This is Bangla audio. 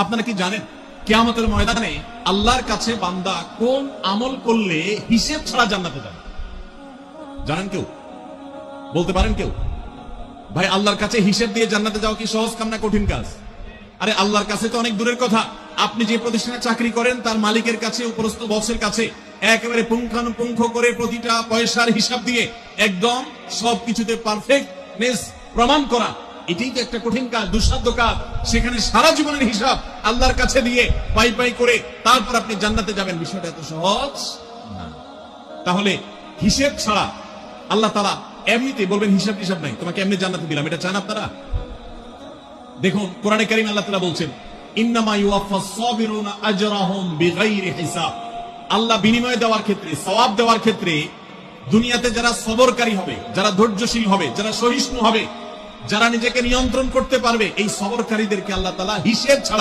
আপনারা কি জানেন কিয়ামতের ময়দানে আল্লাহর কাছে বান্দা কোন আমল করলে হিসেব ছাড়া জান্নাতে যাবে? জানেন কেউ? বলতে পারেন কেউ? ভাই, আল্লাহর কাছে হিসেব দিয়ে জান্নাতে যাওয়া কি সহজ কাম না কঠিন কাজ? আরে আল্লাহর কাছে তো অনেক দূরের কথা। আপনি যে প্রতিষ্ঠানে চাকরি করেন তার মালিকের কাছে, উপরস্থ বসের কাছে একেবারে পুঙ্খানুপুঙ্খ করে প্রতিটা পয়সার হিসাব দিয়ে একদম সবকিছুতে পারফেক্টনেস প্রমাণ করা, এটাই তো একটা কঠিন কাজ, দুঃসাধ্য কাজ। সেখানে সারা জীবনের হিসাব আল্লাহর কাছে দিয়ে পাই পাই করে তারপর আপনি জান্নাতে যাবেন, বিষয়টা এত সহজ না। তাহলে হিসেব ছাড়া আল্লাহ তাআলা এমনিতে বলবেন হিসাব টিসাব নাই, তোমাকে এমনি জান্নাতে দিলাম, এটা চান আপনারা? দেখুন কোরআনে কারীমে আল্লাহ তাআলা বলছেন, ইন্নামা ইউওয়াফাস সাবিরুনা আজরাহুম বিগাইরি হিসাব। আল্লাহ বিনিময় দেওয়ার ক্ষেত্রে, সওয়াব দেওয়ার ক্ষেত্রে দুনিয়াতে যারা সবরকারী হবে, যারা ধৈর্যশীল হবে, যারা সহিষ্ণু হবে, যারা নিজেকে নিয়ন্ত্রণ করতে পারবে, এই সবরকারীদেরকে আল্লাহ তাআলা হিসেব ছাড়া